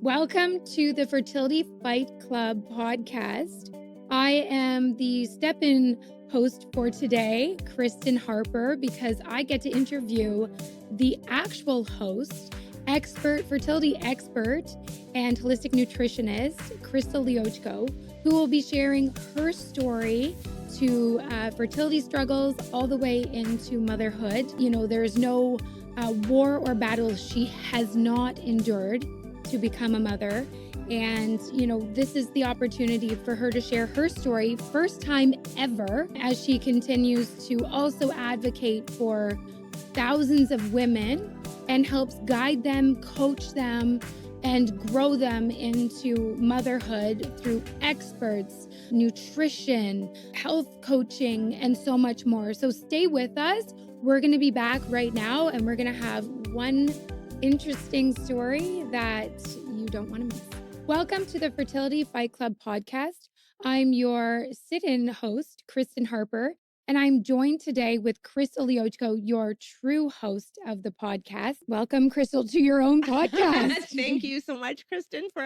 Welcome to the Fertility Fight Club podcast. I am the step-in host for today, Kristen Harper, because I get to interview the actual host, fertility expert, and holistic nutritionist, Crystal Liochko, who will be sharing her story to fertility struggles all the way into motherhood. You know, there's no war or battle she has not endured to become a mother. And, you know, this is the opportunity for her to share her story, first time ever, as she continues to also advocate for thousands of women and helps guide them, coach them, and grow them into motherhood through experts, nutrition, health coaching, and so much more. So stay with us. We're going to be back right now, and we're going to have one interesting story that you don't want to miss. Welcome to the Fertility Fight Club podcast. I'm your sit-in host, Kristen Harper, and I'm joined today with Crystal Liochko, your true host of the podcast. Welcome, Crystal, to your own podcast. Thank you so much, Kristen, for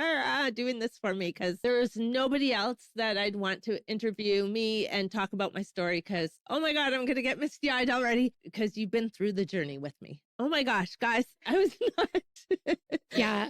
doing this for me, because there's nobody else that I'd want to interview me and talk about my story, because, oh my God, I'm going to get misty-eyed already, because you've been through the journey with me. Oh my gosh, guys, I was not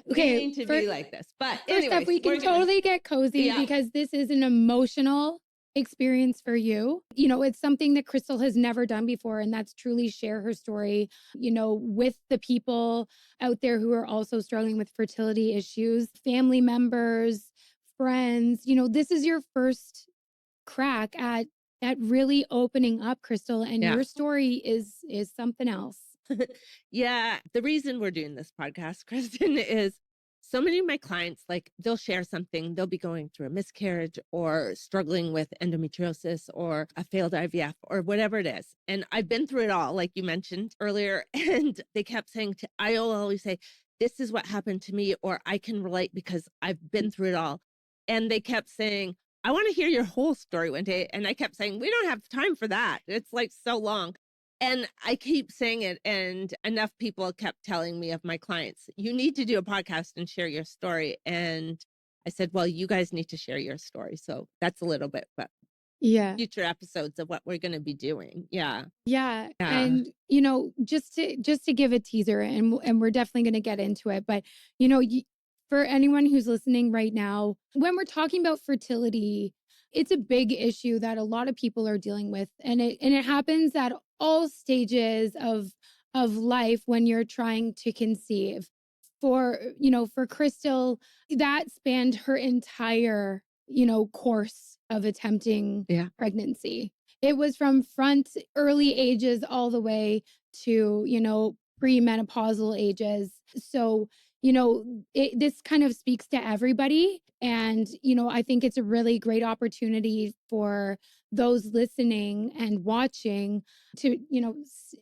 meaning to be like this. But anyways, we can totally get cozy because this is an emotional experience for you. You know, it's something that Crystal has never done before, and that's truly share her story, you know, with the people out there who are also struggling with fertility issues, family members, friends. You know, this is your first crack at really opening up, Crystal, and your story is something else. Yeah, the reason we're doing this podcast, Kristen, is so many of my clients, like, they'll share something. They'll be going through a miscarriage or struggling with endometriosis or a failed IVF or whatever it is. And I've been through it all, like you mentioned earlier. And they kept saying, I'll always say, this is what happened to me, or I can relate because I've been through it all. And they kept saying, I want to hear your whole story one day. And I kept saying, we don't have time for that. It's like so long. And I keep saying it, and enough people kept telling me, of my clients, you need to do a podcast and share your story. And I said, well, you guys need to share your story. So that's a little bit, but future episodes of what we're going to be doing. Yeah. And, you know, just to give a teaser, and we're definitely going to get into it, but, you know, for anyone who's listening right now, when we're talking about fertility, it's a big issue that a lot of people are dealing with. And it happens at all stages of life when you're trying to conceive. For Crystal, that spanned her entire, course of attempting pregnancy. It was from early ages all the way to, premenopausal ages. So, this kind of speaks to everybody. And, I think it's a really great opportunity for those listening and watching to,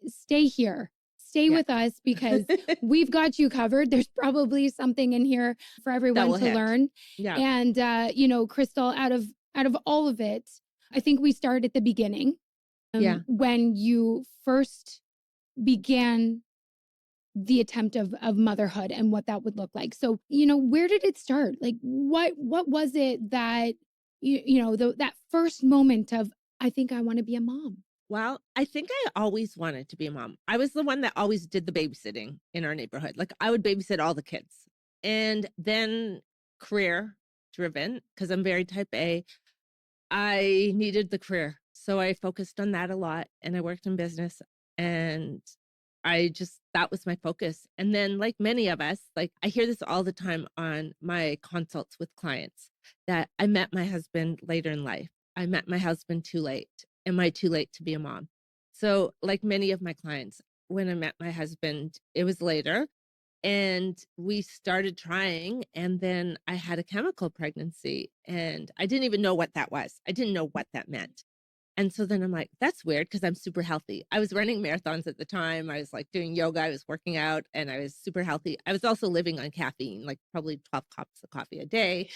stay here. Stay with us, because we've got you covered. There's probably something in here for everyone to learn. Yeah. And, Crystal, out of all of it, I think we start at the beginning. When you first began the attempt of motherhood and what that would look like. So, where did it start? Like, what was it that, that first moment of, I think I want to be a mom? Well, I think I always wanted to be a mom. I was the one that always did the babysitting in our neighborhood. Like, I would babysit all the kids. And then career driven, because I'm very type A, I needed the career. So I focused on that a lot, and I worked in business, and that was my focus. And then, like many of us, like, I hear this all the time on my consults with clients, that I met my husband later in life. I met my husband too late. Am I too late to be a mom? So, like many of my clients, when I met my husband, it was later, and we started trying, and then I had a chemical pregnancy, and I didn't even know what that was. I didn't know what that meant. And so then I'm like, that's weird, because I'm super healthy. I was running marathons at the time. I was like doing yoga. I was working out, and I was super healthy. I was also living on caffeine, like probably 12 cups of coffee a day,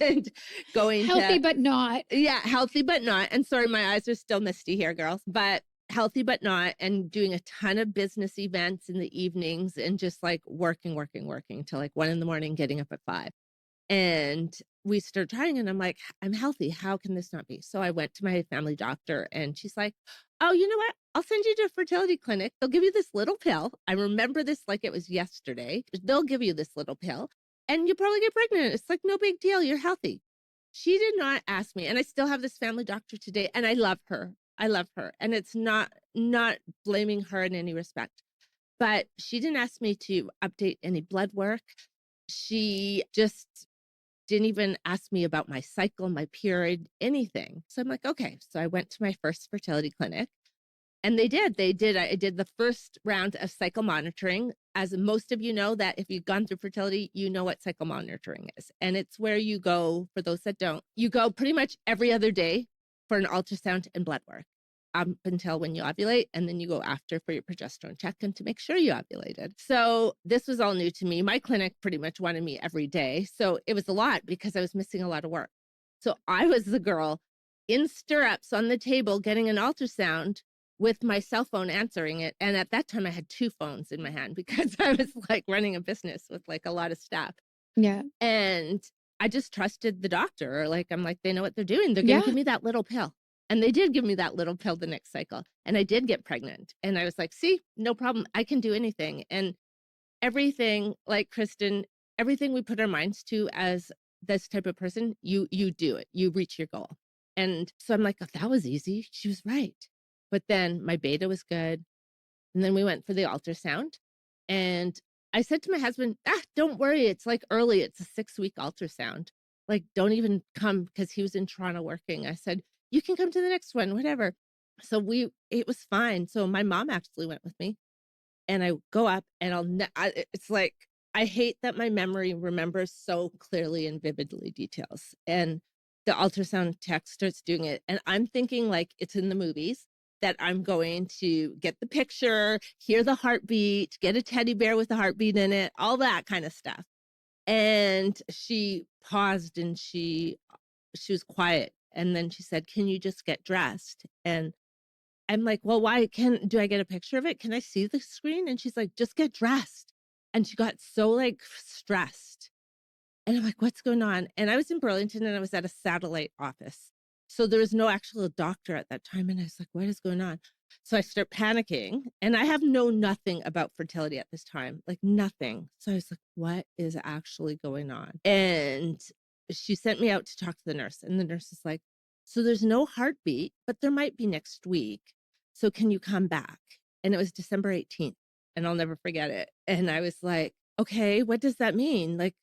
and going healthy, but not. Yeah, healthy, but not. And sorry, my eyes are still misty here, girls. But healthy but not, and doing a ton of business events in the evenings and just like working till like 1 a.m, getting up at 5. And we started trying, and I'm like, I'm healthy. How can this not be? So I went to my family doctor, and she's like, oh, you know what? I'll send you to a fertility clinic. They'll give you this little pill. I remember this like it was yesterday. They'll give you this little pill and you'll probably get pregnant. It's like, no big deal. You're healthy. She did not ask me. And I still have this family doctor today, and I love her. I love her. And it's not blaming her in any respect, but she didn't ask me to update any blood work. She just didn't even ask me about my cycle, my period, anything. So I'm like, okay. So I went to my first fertility clinic, and they did. I did the first round of cycle monitoring. As most of you know, that if you've gone through fertility, you know what cycle monitoring is. And it's where you go, for those that don't, you go pretty much every other day for an ultrasound and blood work up until when you ovulate. And then you go after for your progesterone check and to make sure you ovulated. So this was all new to me. My clinic pretty much wanted me every day. So it was a lot because I was missing a lot of work. So I was the girl in stirrups on the table getting an ultrasound with my cell phone answering it. And at that time I had 2 phones in my hand because I was like running a business with like a lot of staff. Yeah. And I just trusted the doctor. Like, I'm like, they know what they're doing. They're going to give me that little pill. And they did give me that little pill the next cycle. And I did get pregnant. And I was like, see, no problem. I can do anything. And everything, like Kristen, everything we put our minds to as this type of person, you do it. You reach your goal. And so I'm like, oh, that was easy. She was right. But then my beta was good. And then we went for the ultrasound. And I said to my husband, don't worry. It's like early. It's a 6-week ultrasound. Like, don't even come, because he was in Toronto working. I said, you can come to the next one, whatever. So it was fine. So my mom actually went with me, and I go up, and it's like, I hate that my memory remembers so clearly and vividly details. And the ultrasound tech starts doing it. And I'm thinking like it's in the movies, that I'm going to get the picture, hear the heartbeat, get a teddy bear with a heartbeat in it, all that kind of stuff. And she paused, and she was quiet. And then she said, can you just get dressed? And I'm like, well, why do I get a picture of it? Can I see the screen? And she's like, just get dressed. And she got so like stressed. And I'm like, what's going on? And I was in Burlington, and I was at a satellite office. So there was no actual doctor at that time. And I was like, what is going on? So I start panicking, and I have known nothing about fertility at this time, like nothing. So I was like, what is actually going on? And she sent me out to talk to the nurse, and the nurse is like, so there's no heartbeat, but there might be next week. So can you come back? And it was December 18th, and I'll never forget it. And I was like, okay, what does that mean? Like,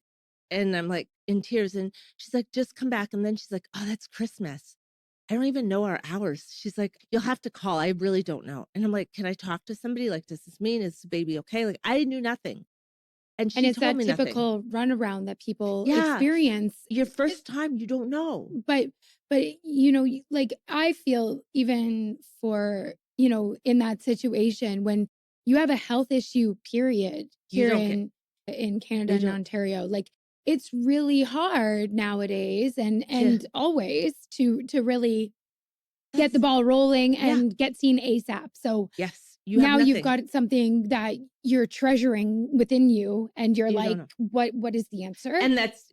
and I'm like in tears, and she's like, just come back. And then she's like, oh, that's Christmas. I don't even know our hours. She's like, you'll have to call. I really don't know. And I'm like, can I talk to somebody? Like, does this mean, is the baby okay? Like, I knew nothing. And she it's told that me nothing. typical runaround that people Yeah. experience. Your first time, you don't know. But you know, like I feel even for, you know, in that situation when you have a health issue, period, here in Canada and Ontario, like it's really hard nowadays and always to really get the ball rolling and get seen ASAP. So yes, now you've got something that you're treasuring within you, and you're like, what is the answer? And that's,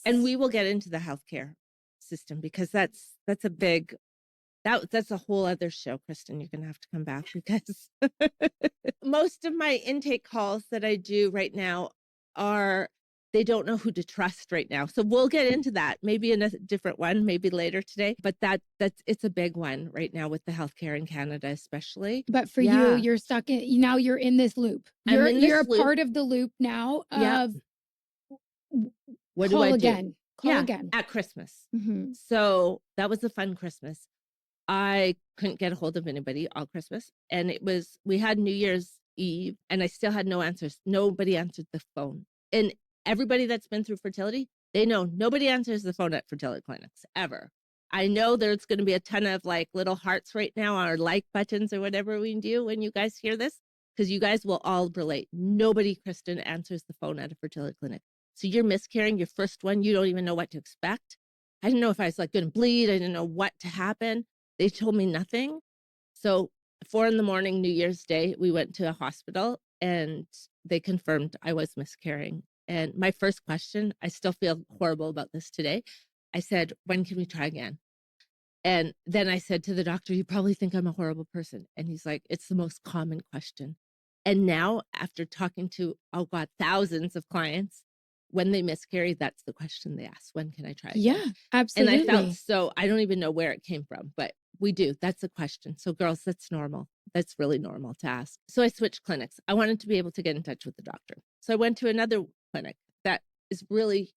and we will get into the healthcare system, because that's a big, that's a whole other show, Kristen. You're going to have to come back, because most of my intake calls that I do right now they don't know who to trust right now. So we'll get into that maybe in a different one, maybe later today. But it's a big one right now with the healthcare in Canada, especially. But for you, you're stuck in, now you're in this loop. You're a part of the loop now of what do I do? Again. Call again. At Christmas. Mm-hmm. So that was a fun Christmas. I couldn't get a hold of anybody all Christmas. And we had New Year's Eve, and I still had no answers. Nobody answered the phone. And everybody that's been through fertility, they know nobody answers the phone at fertility clinics ever. I know there's going to be a ton of like little hearts right now, or like buttons or whatever we do when you guys hear this, because you guys will all relate. Nobody, Kristen, answers the phone at a fertility clinic. So you're miscarrying your first one. You don't even know what to expect. I didn't know if I was like going to bleed. I didn't know what to happen. They told me nothing. So 4 in the morning, New Year's Day, we went to a hospital and they confirmed I was miscarrying. And my first question, I still feel horrible about this today. I said, when can we try again? And then I said to the doctor, you probably think I'm a horrible person. And he's like, it's the most common question. And now, after talking to, oh God, thousands of clients, when they miscarry, that's the question they ask. When can I try again? Yeah, And I felt absolutely. so, I don't even know where it came from, but we do. That's a question. So, girls, that's normal. That's really normal to ask. So, I switched clinics. I wanted to be able to get in touch with the doctor. So, I went to another clinic that is really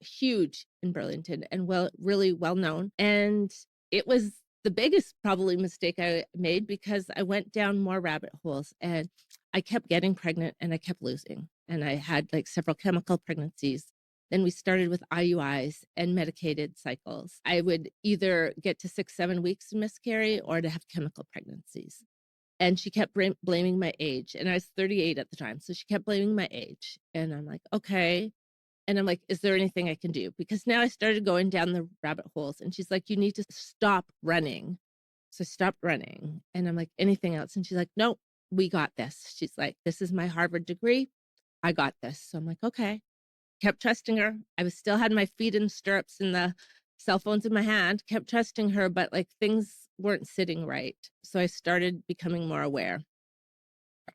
huge in Burlington and really well known. And it was the biggest probably mistake I made because I went down more rabbit holes and I kept getting pregnant and I kept losing. And I had like several chemical pregnancies. Then we started with IUIs and medicated cycles. I would either get to 6, 7 weeks to miscarry or to have chemical pregnancies. And she kept blaming my age. And I was 38 at the time. So she kept blaming my age. And I'm like, okay. And I'm like, is there anything I can do? Because now I started going down the rabbit holes. And she's like, you need to stop running. So I stopped running. And I'm like, anything else? And she's like, nope, we got this. She's like, this is my Harvard degree. I got this. So I'm like, okay. Kept trusting her. I was still had my feet in stirrups and the cell phones in my hand, kept trusting her, but like things weren't sitting right. So I started becoming more aware.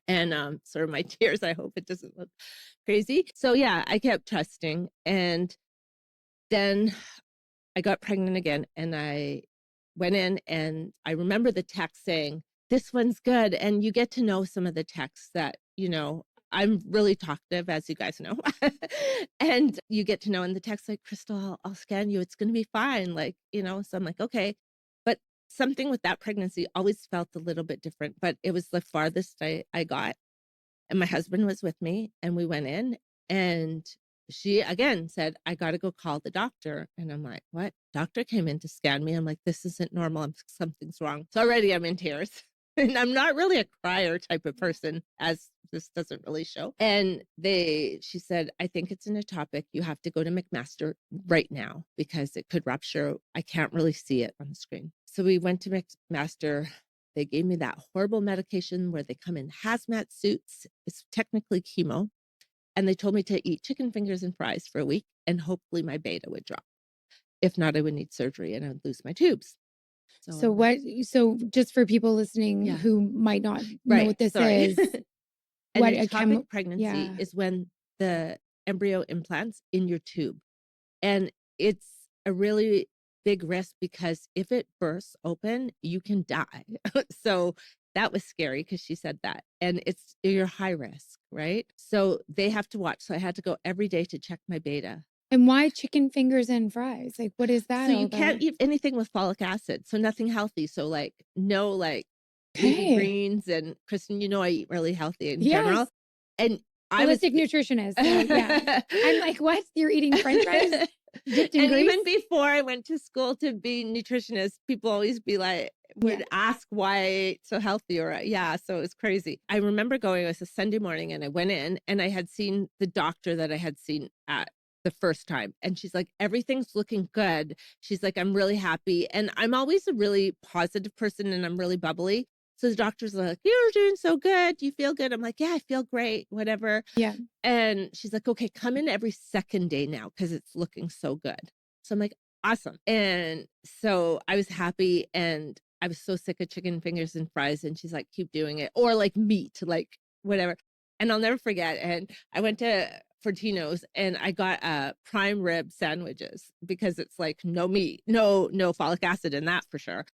And sort of my tears, I hope it doesn't look crazy. So yeah, I kept trusting. And then I got pregnant again and I went in and I remember the text saying, this one's good. And you get to know some of the texts that, I'm really talkative, as you guys know. And you get to know in the text, like, Crystal, I'll scan you. It's going to be fine. Like, so I'm like, okay. But something with that pregnancy always felt a little bit different, but it was the farthest I got. And my husband was with me and we went in and she again said, I got to go call the doctor. And I'm like, what? Doctor came in to scan me. I'm like, this isn't normal. Something's wrong. So already I'm in tears. And I'm not really a crier type of person, as this doesn't really show. And she said, I think it's an ectopic. You have to go to McMaster right now because it could rupture. I can't really see it on the screen. So we went to McMaster. They gave me that horrible medication where they come in hazmat suits. It's technically chemo. And they told me to eat chicken fingers and fries for a week and hopefully my beta would drop. If not, I would need surgery and I would lose my tubes. So just for people listening Yeah. who might not know Right. what this Sorry. is, An what ectopic pregnancy yeah. is when the embryo implants in your tube. And it's a really big risk because if it bursts open, you can die. So that was scary because she said that. And you're high risk, right? So they have to watch. So I had to go every day to check my beta. And why chicken fingers and fries? Like, what is that So all you about? can't eat anything with folic acid. So nothing healthy. So like no leafy greens. And Kristen, I eat really healthy in general. And I was holistic nutritionist. So yeah. I'm like, what? You're eating French fries dipped in grease? Even before I went to school to be nutritionist, people always would ask why I ate so healthy so it was crazy. I remember it was a Sunday morning and I went in and I had seen the doctor that I had seen at the first time. And she's like, everything's looking good. She's like, I'm really happy. And I'm always a really positive person and I'm really bubbly. So the doctor's like, you're doing so good. Do you feel good? I'm like, yeah, I feel great, whatever. Yeah. And she's like, okay, come in every second day now because it's looking so good. So I'm like, awesome. And so I was happy and I was so sick of chicken fingers and fries. And she's like, keep doing it. Or like meat, like whatever. And I'll never forget. And I went to Fortino's and I got prime rib sandwiches because it's like no meat, no folic acid in that for sure.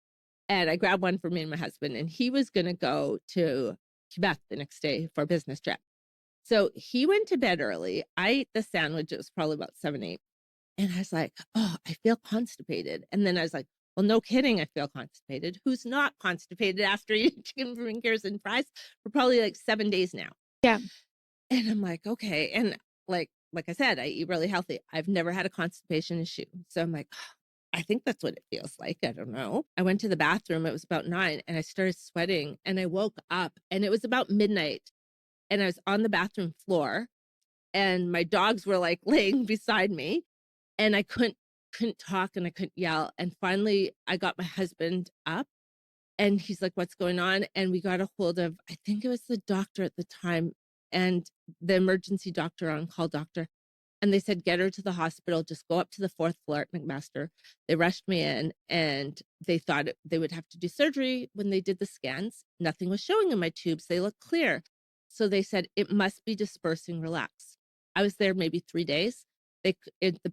And I grabbed one for me and my husband, and he was going to go to Quebec the next day for a business trip. So he went to bed early. I ate the sandwich. It was probably about 7, 8. And I was like, oh, I feel constipated. And then I was like, well, no kidding. I feel constipated. Who's not constipated after eating chicken fingers and fries for probably like 7 days now? Yeah. And I'm like, okay. And like I said, I eat really healthy. I've never had a constipation issue. So I'm like, I think that's what it feels like. I don't know. I went to the bathroom. It was about 9 and I started sweating and I woke up and it was about midnight and I was on the bathroom floor and my dogs were like laying beside me and I couldn't talk and I couldn't yell. And finally I got my husband up And he's like, what's going on? And we got a hold of, I think it was the doctor at the time and the emergency doctor, on-call doctor. And they said, get her to the hospital, just go up to the 4th floor at McMaster. They rushed me in and they thought they would have to do surgery. When they did the scans, nothing was showing in my tubes. They looked clear. So they said, it must be dispersing, relax. I was there maybe 3 days. The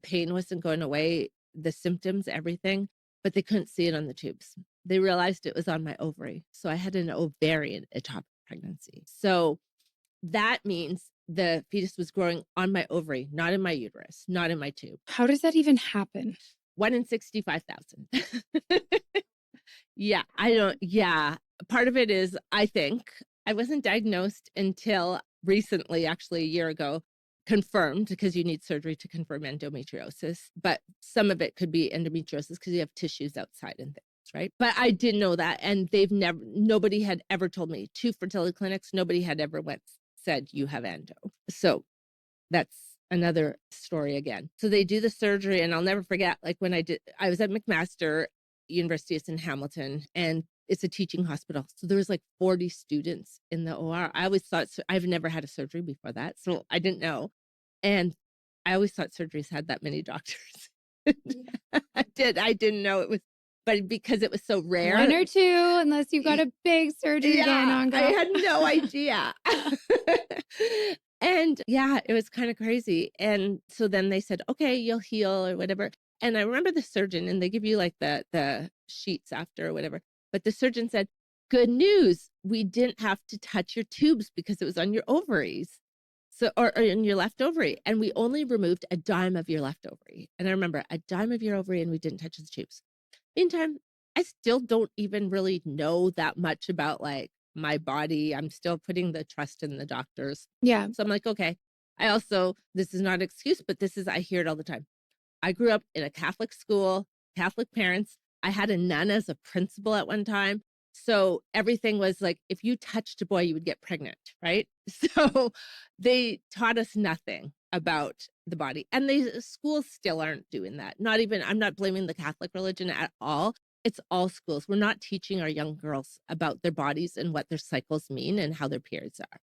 pain wasn't going away, the symptoms, everything, but they couldn't see it on the tubes. They realized it was on my ovary. So I had an ovarian ectopic pregnancy. So that means the fetus was growing on my ovary, not in my uterus, not in my tube. How does that even happen? 1 in 65,000. Yeah, part of it is, I think, I wasn't diagnosed until recently, actually a year ago, confirmed, because you need surgery to confirm endometriosis, but some of it could be endometriosis because you have tissues outside and things. Right. But I didn't know that. And nobody had ever told me. 2 fertility clinics, nobody had ever said you have endo. So that's another story again. So they do the surgery, and I'll never forget, like when I was at McMaster University, it's in Hamilton, and it's a teaching hospital. So there was like 40 students in the OR. I always thought, I've never had a surgery before that, so I didn't know. And I always thought surgeries had that many doctors. I didn't know it was, but because it was so rare. 1 or 2, unless you've got a big surgery going on. Girl. I had no idea. And yeah, it was kind of crazy. And so then they said, okay, you'll heal or whatever. And I remember the surgeon, and they give you like the sheets after or whatever. But the surgeon said, good news, we didn't have to touch your tubes because it was on your ovaries. So, or in your left ovary. And we only removed a dime of your left ovary. And I remember a dime of your ovary, and we didn't touch the tubes. Meantime, I still don't even really know that much about like my body. I'm still putting the trust in the doctors. Yeah. So I'm like, okay. This is not an excuse, but I hear it all the time. I grew up in a Catholic school, Catholic parents. I had a nun as a principal at one time. So everything was like, if you touched a boy, you would get pregnant, right? So they taught us nothing about the body. And the schools still aren't doing that. I'm not blaming the Catholic religion at all. It's all schools. We're not teaching our young girls about their bodies and what their cycles mean and how their periods are.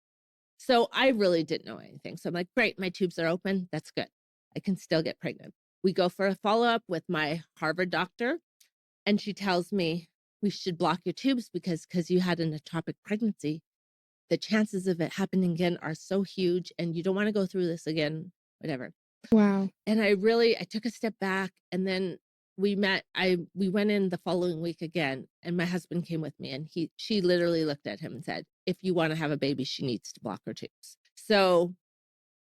So I really didn't know anything. So I'm like, great, my tubes are open. That's good. I can still get pregnant. We go for a follow-up with my Harvard doctor, and she tells me we should block your tubes because you had an ectopic pregnancy. The chances of it happening again are so huge, and you don't want to go through this again, whatever. Wow. And I took a step back, and then we went in the following week again, and my husband came with me, and she literally looked at him and said, if you want to have a baby, she needs to block her tubes. So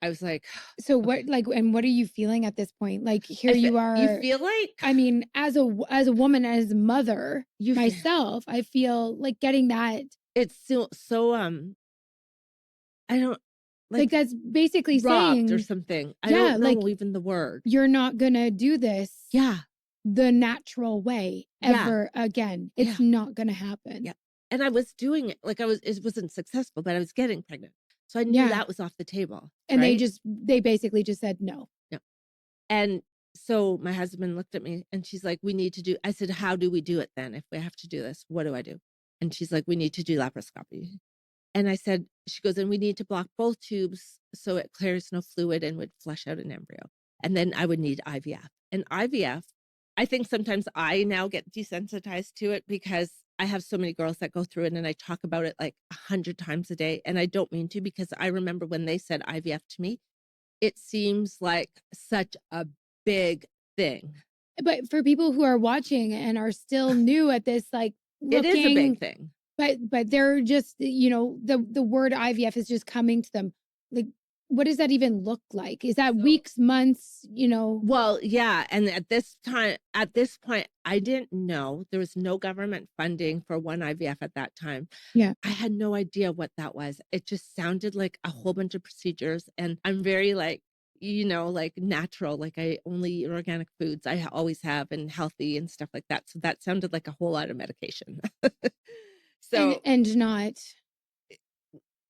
I was like, so what, like, and what are you feeling at this point? Like, here you are. You feel like, I mean, as a woman, as a mother, myself, I feel like getting that. It's so I don't like that's basically robbed saying or something. I don't know even the word. You're not gonna do this. Yeah. The natural way ever again. It's not gonna happen. Yeah. And I was doing it like it wasn't successful, but I was getting pregnant. So I knew that was off the table. And they basically just said no. No. And so my husband looked at me, and she's like, I said, how do we do it then? If we have to do this, what do I do? And she's like, we need to do laparoscopy. And I said, she goes, and we need to block both tubes so it clears no fluid and would flush out an embryo. And then I would need IVF. And IVF, I think sometimes I now get desensitized to it because I have so many girls that go through it, and I talk about it like 100 times a day. And I don't mean to, because I remember when they said IVF to me, it seems like such a big thing. But for people who are watching and are still new at this, like, it is a big thing. But they're just, the word IVF is just coming to them. Like, what does that even look like? Is that weeks, months, Well, yeah. And at this point, I didn't know. There was no government funding for one IVF at that time. Yeah. I had no idea what that was. It just sounded like a whole bunch of procedures. And I'm very like natural, like I only eat organic foods. I always have, and healthy and stuff like that. So that sounded like a whole lot of medication. So and not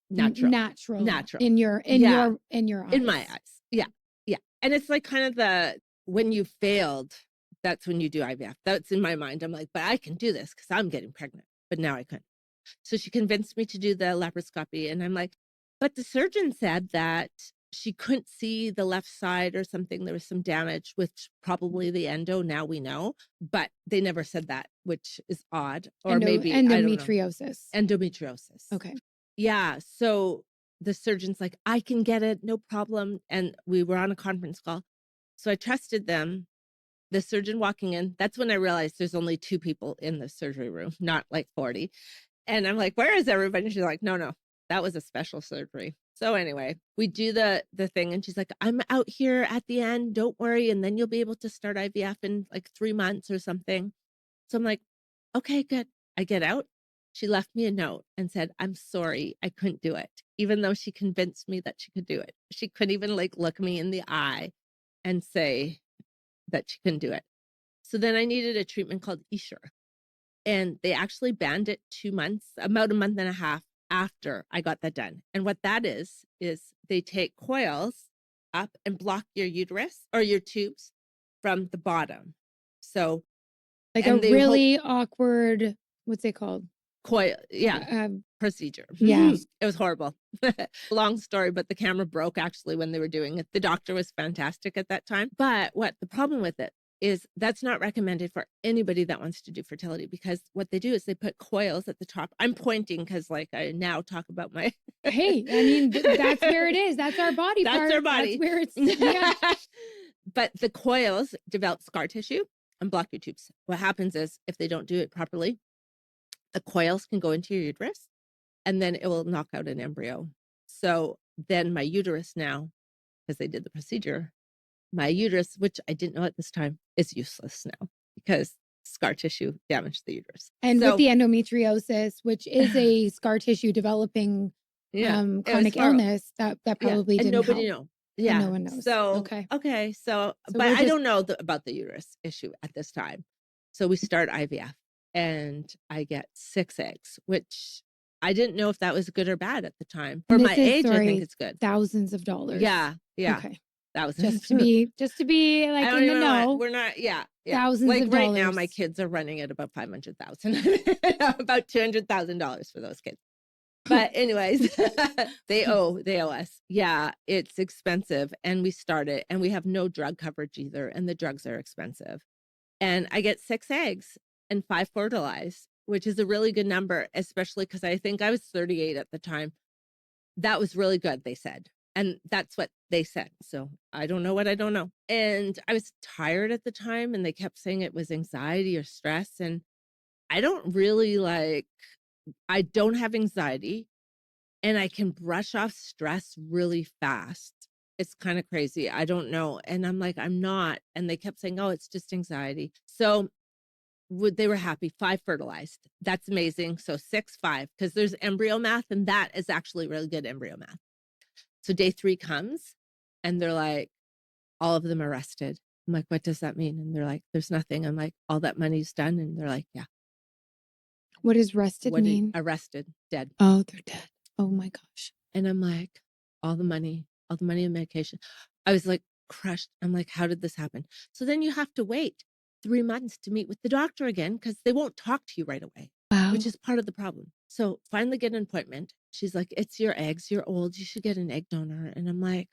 natural in your eyes. In my eyes. Yeah. Yeah. And it's like kind of when you failed, that's when you do IVF. That's in my mind. I'm like, but I can do this because I'm getting pregnant. but now I couldn't. So she convinced me to do the laparoscopy. And I'm like, but the surgeon said that she couldn't see the left side or something. There was some damage, which probably the endo, now we know, but they never said that, which is odd. Or maybe, I don't know. Endometriosis. Endometriosis. Okay. Yeah. So the surgeon's like, I can get it, no problem. And we were on a conference call. So I trusted them. The surgeon walking in, that's when I realized there's only 2 people in the surgery room, not like 40. And I'm like, where is everybody? And she's like, no, that was a special surgery. So anyway, we do the thing. And she's like, I'm out here at the end. Don't worry. And then you'll be able to start IVF in like 3 months or something. So I'm like, okay, good. I get out. She left me a note and said, I'm sorry, I couldn't do it. Even though she convinced me that she could do it. She couldn't even like look me in the eye and say that she couldn't do it. So then I needed a treatment called Essure. And they actually banned it 2 months, about a month and a half after I got that done. And what that is they take coils up and block your uterus or your tubes from the bottom. So like a really awkward, what's it called? Coil, yeah, procedure. Yeah. It was horrible. Long story, but the camera broke actually when they were doing it. The doctor was fantastic at that time. But what the problem with it is that's not recommended for anybody that wants to do fertility, because what they do is they put coils at the top. I'm pointing because like I now talk about my hey, I mean, that's where it is. That's our body part. That's our body. That's where it's, yeah. But the coils develop scar tissue and block your tubes. What happens is if they don't do it properly, the coils can go into your uterus and then it will knock out an embryo. So then my uterus now, because they did the procedure, my uterus, which I didn't know at this time, is useless now because scar tissue damaged the uterus. And with the endometriosis, which is a scar tissue developing chronic illness, that probably didn't help. Nobody knows. Yeah. And no one knows. So, okay. So but I don't know about the uterus issue at this time. So we start IVF and I get 6 eggs, which I didn't know if that was good or bad at the time. For my age, I think it's good. Thousands of dollars. Yeah. Okay. Thousands. Just to be like in the know. We're not, thousands like of dollars. Right now, my kids are running at about 500,000, about $200,000 for those kids. But anyways, they owe us. Yeah, it's expensive. And we start it and we have no drug coverage either. And the drugs are expensive. And I get 6 eggs and 5 fertilized, which is a really good number, especially because I think I was 38 at the time. That was really good, they said. And that's what they said. So I don't know what I don't know. And I was tired at the time and they kept saying it was anxiety or stress. And I don't really I don't have anxiety and I can brush off stress really fast. It's kind of crazy. I don't know. And I'm like, I'm not. And they kept saying, oh, it's just anxiety. So they were happy. 5 fertilized. That's amazing. So 6, 5, because there's embryo math and that is actually really good embryo math. So day 3 comes and they're like, all of them arrested. I'm like, what does that mean? And they're like, there's nothing. I'm like, all that money's done. And they're like, yeah. What does rested mean? Arrested, dead. Oh, they're dead. Oh my gosh. And I'm like, all the money and medication. I was like crushed. I'm like, how did this happen? So then you have to wait 3 months to meet with the doctor again because they won't talk to you right away, which is part of the problem. So finally get an appointment. She's like, it's your eggs. You're old. You should get an egg donor. And I'm like,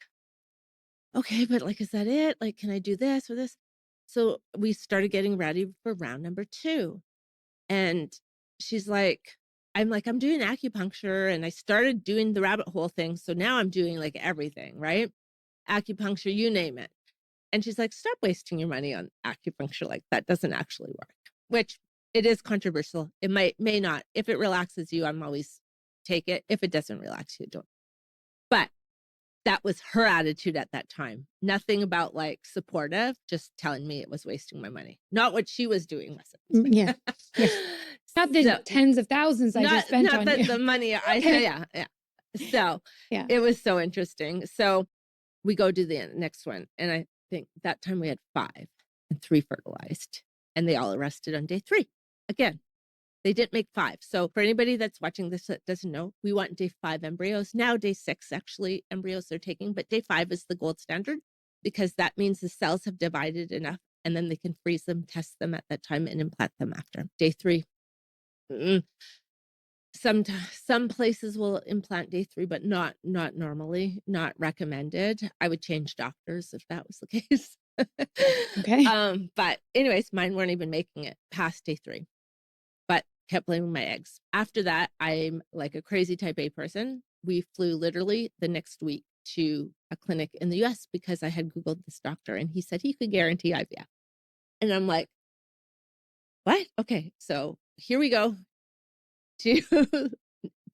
okay, but like, is that it? Like, can I do this or this? So we started getting ready for round number 2. And she's like, I'm doing acupuncture and I started doing the rabbit hole thing. So now I'm doing like everything, right? Acupuncture, you name it. And she's like, stop wasting your money on acupuncture. Like that doesn't actually work, which it is controversial. It may not. If it relaxes you, I'm always take it. If it doesn't relax you, don't. But that was her attitude at that time. Nothing about like supportive, just telling me it was wasting my money. Not what she was doing. Yeah. Not the tens of thousands I just spent on you. The money. Yeah. So it was so interesting. So we go do the next one. And I think that time we had 5 and 3 fertilized and they all arrested on day 3. Again, they didn't make 5. So for anybody that's watching this that doesn't know, we want day 5 embryos. Now day 6, actually, embryos they're taking, but day 5 is the gold standard because that means the cells have divided enough and then they can freeze them, test them at that time and implant them after. Day 3, Mm, some places will implant day 3, but not normally, not recommended. I would change doctors if that was the case. Okay. But anyways, mine weren't even making it past day 3, but kept blaming my eggs. After that, I'm like a crazy type A person. We flew literally the next week to a clinic in the US because I had Googled this doctor and he said he could guarantee IVF. And I'm like, what? Okay, so here we go to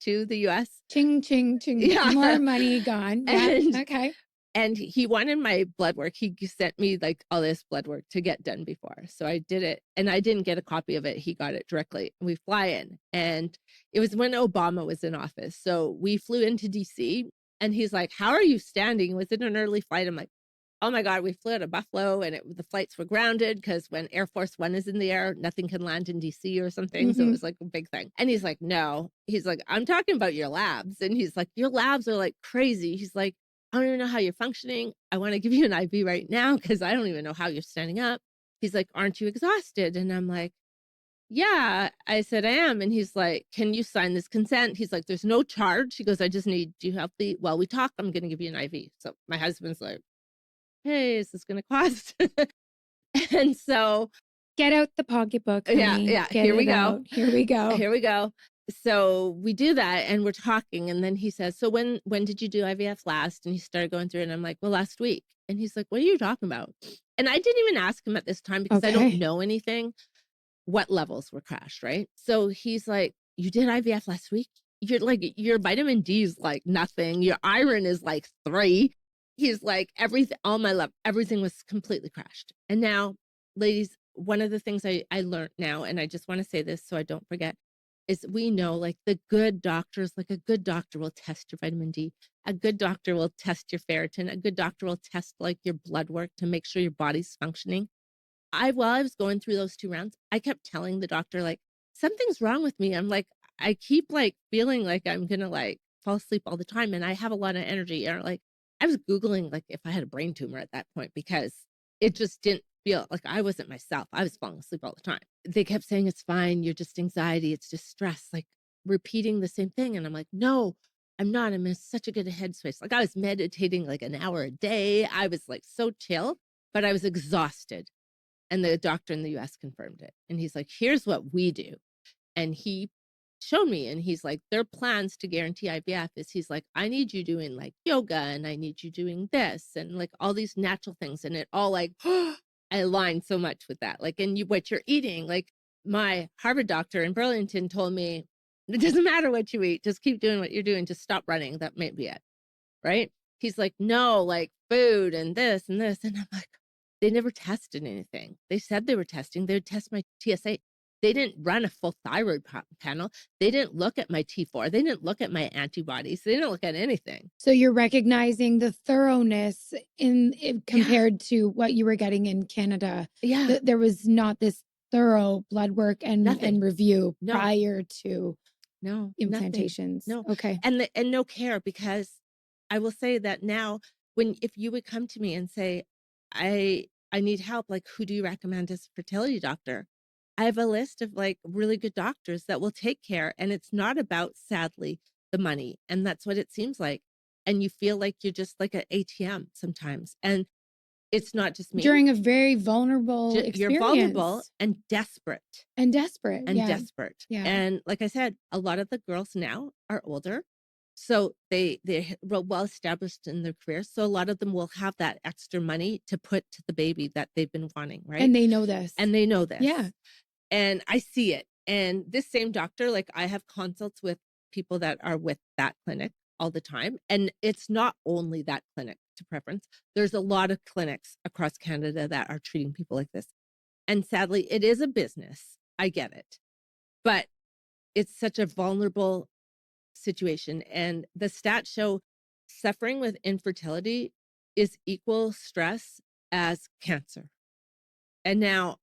to the US. Ching, ching, ching. Yeah. More money gone. Yeah. And Okay. and he wanted my blood work. He sent me like all this blood work to get done before. So I did it and I didn't get a copy of it. He got it directly. We fly in and it was when Obama was in office. So we flew into DC and he's like, how are you standing? Was it an early flight? I'm like, oh my God, we flew out of Buffalo and the flights were grounded because when Air Force One is in the air, nothing can land in DC or something. So it was like a big thing. And he's like, no, he's like, I'm talking about your labs. And he's like, your labs are like crazy. He's like, I don't even know how you're functioning. I want to give you an IV right now because I don't even know how you're standing up. He's like, aren't you exhausted? And I'm like, yeah. I said, I am. And he's like, can you sign this consent? He's like, there's no charge. He goes, I just need you healthy. While we talk, I'm going to give you an IV. So my husband's like, hey, is this going to cost? And so Get out the pocketbook, honey. yeah. Get Here we it go. out. Here we go. Here we go. So we do that and we're talking. And then he says, so when did you do IVF last? And he started going through it. And I'm like, well, last week. And he's like, what are you talking about? And I didn't even ask him at this time because I don't Okay. know anything, what levels were crashed, right? So he's like, you did IVF last week? You're like, your vitamin D is like nothing. Your iron is like 3. He's like, everything, all my love, everything was completely crashed. And now, ladies, one of the things I learned now, and I just want to say this so I don't forget, is we know like the good doctors, like a good doctor will test your vitamin D. A good doctor will test your ferritin. A good doctor will test like your blood work to make sure your body's functioning. While I was going through those 2 rounds, I kept telling the doctor, like, something's wrong with me. I'm like, I keep like feeling like I'm gonna like fall asleep all the time and I have a lot of energy. Or like I was Googling like if I had a brain tumor at that point because it just didn't feel like I wasn't myself. I was falling asleep all the time. They kept saying it's fine, you're just anxiety, it's just stress, like repeating the same thing. And I'm like, no, I'm not. I'm in such a good headspace. Like I was meditating like an hour a day. I was like so chill, but I was exhausted. And the doctor in the US confirmed it. And he's like, here's what we do. And he showed me and he's like, their plans to guarantee IVF is he's like, I need you doing like yoga and I need you doing this and like all these natural things. And it all like, I aligned so much with that. Like, and what you're eating, like my Harvard doctor in Burlington told me, it doesn't matter what you eat, just keep doing what you're doing, just stop running. That may be it. Right. He's like, no, like food and this and this. And I'm like, they never tested anything. They said they were testing. They would test my TSH. They didn't run a full thyroid panel. They didn't look at my T4. They didn't look at my antibodies. They didn't look at anything. So you're recognizing the thoroughness compared to what you were getting in Canada. Yeah. There was not this thorough blood work and review prior to implantations. No. Okay. And no care, because I will say that now if you would come to me and say, I need help, like who do you recommend as a fertility doctor? I have a list of like really good doctors that will take care. And it's not about, sadly, the money. And that's what it seems like. And you feel like you're just like an ATM sometimes. And it's not just me. During a very vulnerable experience. You're vulnerable and desperate. And desperate. Desperate. Yeah. And like I said, a lot of the girls now are older. So they're well established in their careers. So a lot of them will have that extra money to put to the baby that they've been wanting, right? And they know this. Yeah. And I see it. And this same doctor, like I have consults with people that are with that clinic all the time. And it's not only that clinic to preference. There's a lot of clinics across Canada that are treating people like this. And sadly, it is a business. I get it. But it's such a vulnerable situation. And the stats show suffering with infertility is equal stress as cancer. And now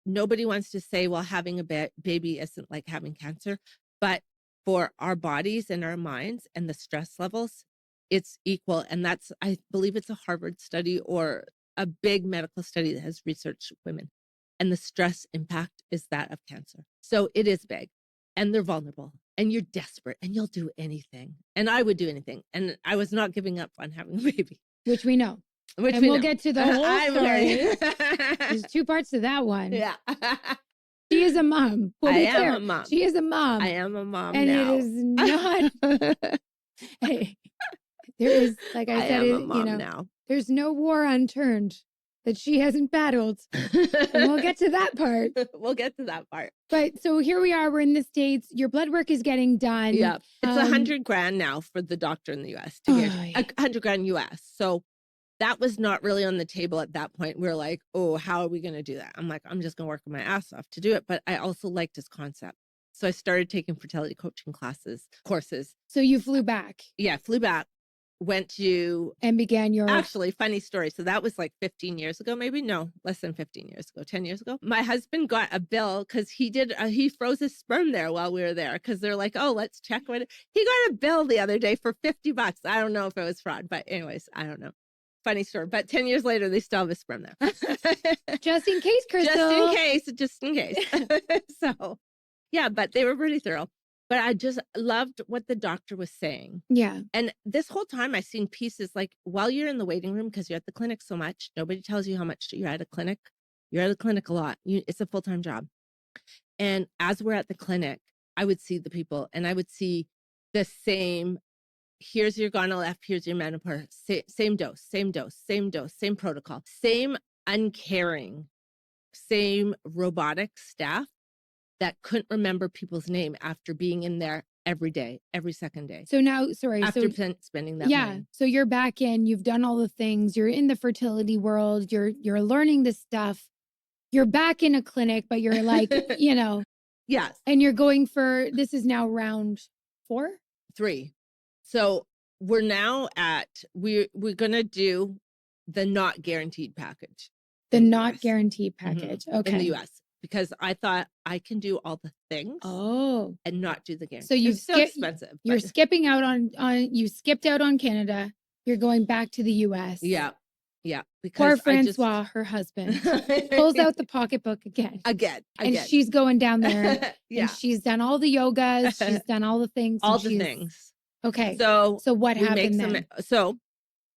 nobody wants to say, well, having a baby isn't like having cancer, but for our bodies and our minds and the stress levels, it's equal. And I believe it's a Harvard study or a big medical study that has researched women. And the stress impact is that of cancer. So it is big. and they're vulnerable and you're desperate and you'll do anything. And I would do anything. And I was not giving up on having a baby. Which we know. Which and we we'll know. get to the whole story. There's 2 parts to that one. Yeah. She is a mom. We'll be clear. am a mom. She is a mom. I am a mom and now. it is not. Hey, there is, like I said, am a mom now. There's no war unturned that she hasn't battled. And we'll get to that part. We'll get to that part. But so here we are. We're in the States. Your blood work is getting done. Yeah, it's $100,000 now for the doctor in the U.S. to get $100,000 U.S. So that was not really on the table at that point. We were like, oh, how are we going to do that? I'm like, I'm just going to work my ass off to do it. But I also liked his concept. So I started taking fertility coaching courses. So you flew back. Yeah, flew back, went to. And began your. Actually, funny story. So that was like 15 years ago, maybe. No, less than 15 years ago, 10 years ago. My husband got a bill because he froze his sperm there while we were there because they're like, oh, let's check what. He got a bill the other day for $50. I don't know if it was fraud, but anyways, I don't know. Funny story, but 10 years later, they still have a sperm there. Just in case, Crystal. Just in case. So, yeah, but they were pretty thorough. But I just loved what the doctor was saying. Yeah. And this whole time I've seen pieces like while you're in the waiting room, because you're at the clinic so much, nobody tells you how much you're at a clinic. You're at a clinic a lot. It's a full-time job. And as we're at the clinic, I would see the people and I would see the same. Here's your gonal-F, here's your menopause, same dose, same protocol, same uncaring, same robotic staff that couldn't remember people's name after being in there every day, every second day. So now, sorry. After spending that money. So you're back in, you've done all the things, you're in the fertility world, you're learning this stuff. You're back in a clinic, but you're like, Yes. And you're going for, this is now round 4? 3. So we're now we're going to do the not guaranteed package. The not guaranteed package. Mm-hmm. Okay. In the US, because I thought I can do all the things. Oh. And not do the guarantee. So it's so expensive. You're skipping out on you skipped out on Canada. You're going back to the US. Yeah. Yeah. Because poor Francois, her husband, pulls out the pocketbook again. And she's going down there. Yeah. And she's done all the yogas. She's done all the things. All the things. Okay. So what happened then? So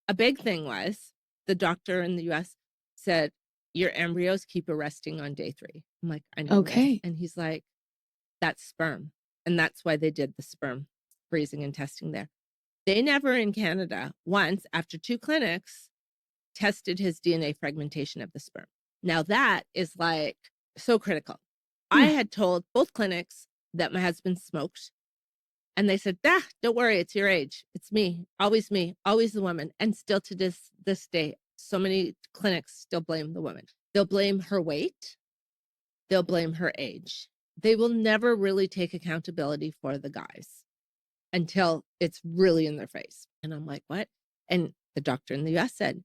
a big thing was the doctor in the US said, your embryos keep arresting on day 3. I'm like, I know. Okay. This. And he's like, that's sperm. And that's why they did the sperm freezing and testing there. They never in Canada once after 2 clinics tested his DNA fragmentation of the sperm. Now that is like so critical. I had told both clinics that my husband smoked. And they said, don't worry, it's your age. It's me, always the woman. And still to this day, so many clinics still blame the woman. They'll blame her weight. They'll blame her age. They will never really take accountability for the guys until it's really in their face. And I'm like, what? And the doctor in the US said,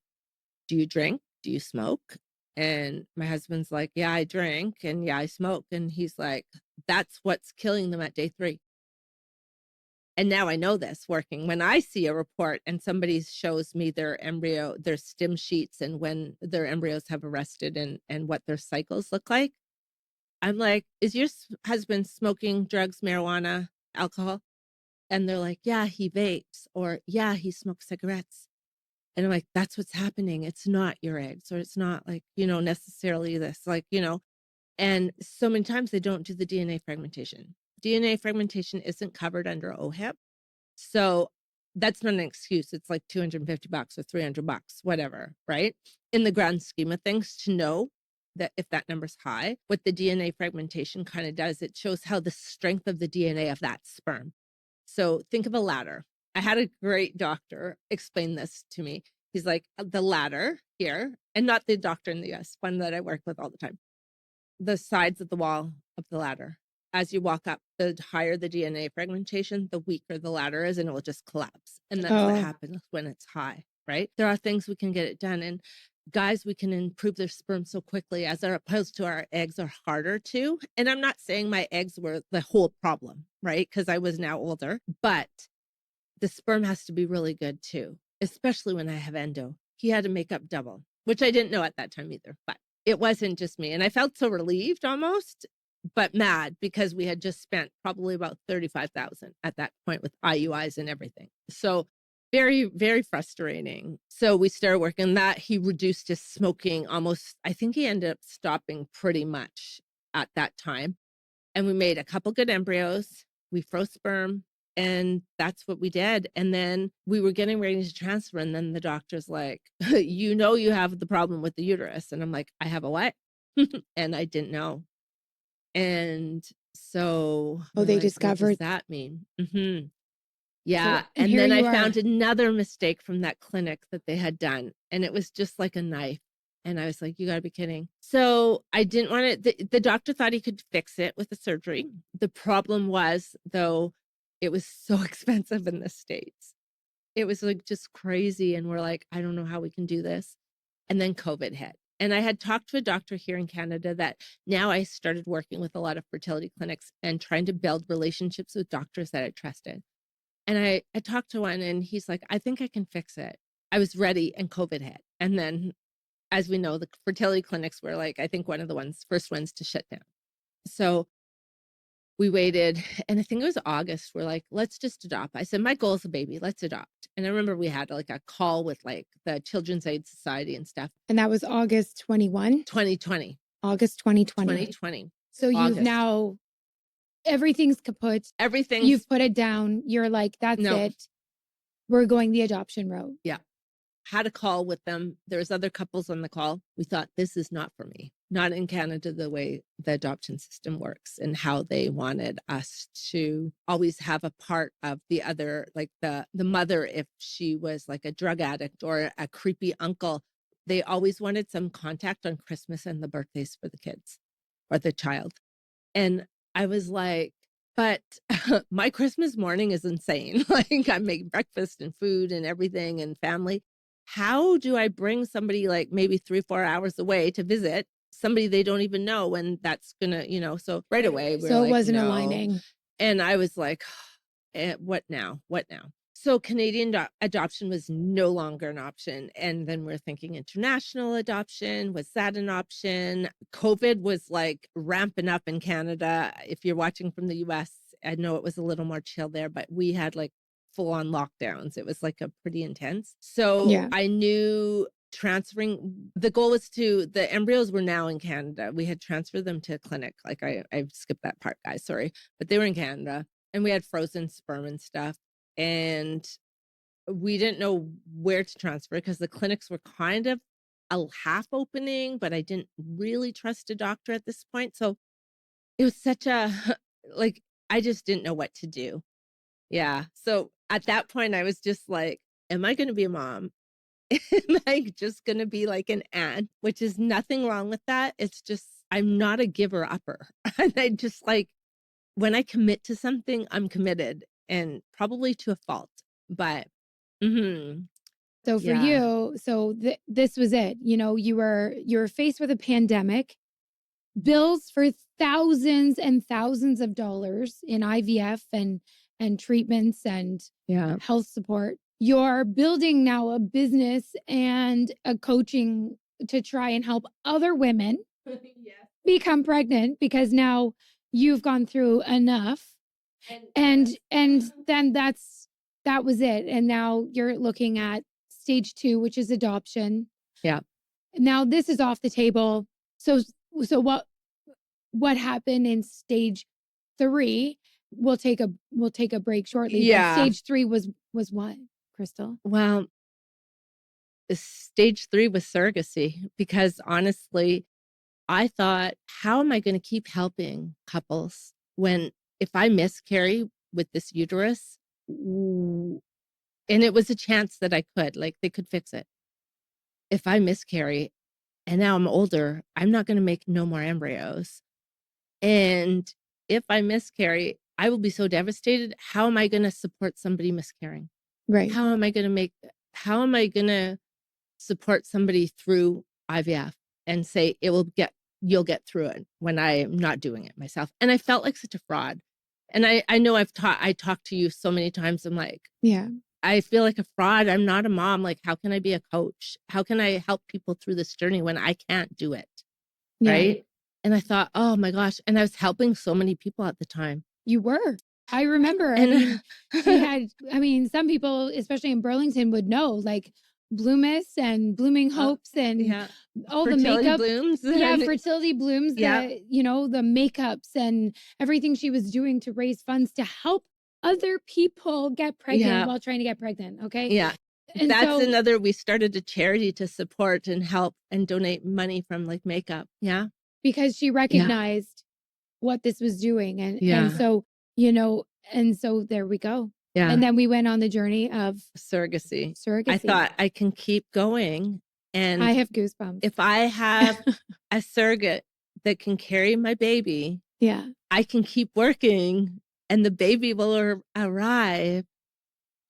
do you drink? Do you smoke? And my husband's like, yeah, I drink. And yeah, I smoke. And he's like, that's what's killing them at day 3. And now I know this working. When I see a report and somebody shows me their embryo, their stim sheets, and when their embryos have arrested and what their cycles look like, I'm like, is your husband smoking drugs, marijuana, alcohol? And they're like, yeah, he vapes, or yeah, he smokes cigarettes. And I'm like, that's what's happening. It's not your eggs, or it's not like, necessarily this, like, and so many times they don't do the DNA fragmentation. DNA fragmentation isn't covered under OHIP. So that's not an excuse. It's like $250 or $300, whatever, right? In the grand scheme of things, to know that if that number's high, what the DNA fragmentation kind of does, it shows how the strength of the DNA of that sperm. So think of a ladder. I had a great doctor explain this to me. He's like, the ladder here, and not the doctor in the US, one that I work with all the time, the sides of the wall of the ladder. As you walk up, the higher the DNA fragmentation, the weaker the ladder is, and it will just collapse. And that's what happens when it's high, right? There are things we can get it done. And guys, we can improve their sperm so quickly as opposed to our eggs are harder to. And I'm not saying my eggs were the whole problem, right? Because I was now older, but the sperm has to be really good too, especially when I have endo. He had to make up double, which I didn't know at that time either, but it wasn't just me. And I felt so relieved almost. but mad because we had just spent probably about 35,000 at that point with IUIs and everything. So very, very frustrating. So we started working that. He reduced his smoking almost, I think he ended up stopping pretty much at that time. And we made a couple good embryos. We froze sperm, and that's what we did. And then we were getting ready to transfer. And then the doctor's like, you have the problem with the uterus. And I'm like, I have a what? And I didn't know. And so Oh, we're they like, what does discovered. that mean? Yeah. So, And here then I you are. found another mistake from that clinic that they had done. And it was just like a knife. And I was like, you got to be kidding. So I didn't want it. The doctor thought he could fix it with the surgery. The problem was, though, it was so expensive in the States. It was like just crazy. And we're like, I don't know how we can do this. And then COVID hit. And I had talked to a doctor here in Canada that now I started working with a lot of fertility clinics and trying to build relationships with doctors that I trusted. And I talked to one and he's like, I think I can fix it. I was ready and COVID hit. And then, as we know, the fertility clinics were like, I think one of the first ones to shut down. So we waited, and I think it was August. We're like, let's just adopt. I said, my goal is a baby. Let's adopt. And I remember we had like a call with like the Children's Aid Society and stuff. And that was August 21? 2020. August 2020. 2020. So you've August. now, everything's kaput. Everything's. You've put it down. You're like, that's it. We're going the adoption route. Yeah. Had a call with them. There was other couples on the call. We thought, this is not for me. Not in Canada, the way the adoption system works and how they wanted us to always have a part of the other, like the mother, if she was like a drug addict or a creepy uncle, they always wanted some contact on Christmas and the birthdays for the kids or the child. And I was like, but my Christmas morning is insane. Like I'm making breakfast and food and everything and family. How do I bring somebody like maybe 3-4 hours away to visit somebody they don't even know when that's gonna, so right away. So it wasn't aligning. And I was like, what now? What now? So Canadian adoption was no longer an option. And then we're thinking international adoption. Was that an option? COVID was like ramping up in Canada. If you're watching from the US, I know it was a little more chill there, but we had like full on lockdowns. It was like a pretty intense. So yeah. I knew transferring, the goal was the embryos were now in Canada. We had transferred them to a clinic. Like I skipped that part, guys, sorry, but they were in Canada and we had frozen sperm and stuff. And we didn't know where to transfer because the clinics were kind of a half opening, but I didn't really trust a doctor at this point. So it was such a, like, I just didn't know what to do. Yeah. So at that point, I was just like, am I going to be a mom? Am I just going to be like an aunt? Which is nothing wrong with that. It's just, I'm not a giver upper. And I just like, when I commit to something, I'm committed and probably to a fault. But, So for you, this was it. You were faced with a pandemic, bills for thousands and thousands of dollars in IVF and treatments and health support. You're building now a business and a coaching to try and help other women become pregnant because now you've gone through enough. And then that was it. And now you're looking at stage 2, which is adoption. Yeah. Now this is off the table. So what happened in stage 3? We'll take a break shortly. Yeah. But stage 3 was what, Crystal? Well, stage 3 was surrogacy because honestly, I thought, how am I going to keep helping couples when if I miscarry with this uterus, and it was a chance that I could, like they could fix it. If I miscarry and now I'm older, I'm not going to make no more embryos. And if I miscarry, I will be so devastated. How am I going to support somebody miscarrying? Right. How am I going to support somebody through IVF and say you'll get through it when I'm not doing it myself? And I felt like such a fraud. And I know I talked to you so many times. I'm like, yeah, I feel like a fraud. I'm not a mom. Like, how can I be a coach? How can I help people through this journey when I can't do it? Yeah. Right. And I thought, oh my gosh. And I was helping so many people at the time. You were. I remember. And Some people, especially in Burlington, would know, like Bloomis and Blooming Hopes and all the Fertility makeup. Blooms. Fertility Blooms, the makeups and everything she was doing to raise funds to help other people get pregnant while trying to get pregnant. Okay. Yeah. And that's another, we started a charity to support and help and donate money from like makeup. Yeah. Because she recognized what this was doing. And so, and so there we go. Yeah. And then we went on the journey of surrogacy. I thought I can keep going. And I have goosebumps. If I have a surrogate that can carry my baby, I can keep working and the baby will arrive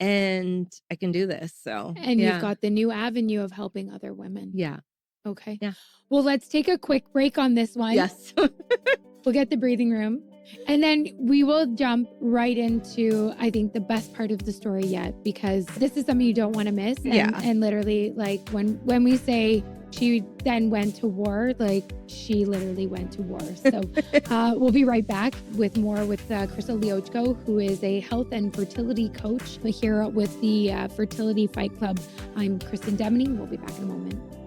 and I can do this. So, and you've got the new avenue of helping other women. Yeah. Okay. Yeah. Well, let's take a quick break on this one. Yes. We'll get the breathing room. And then we will jump right into, I think, the best part of the story yet, because this is something you don't want to miss. And literally, like when we say she then went to war, like she literally went to war. So we'll be right back with more with Crystal Liochko, who is a health and fertility coach here with the Fertility Fight Club. I'm Kristen Demany. We'll be back in a moment.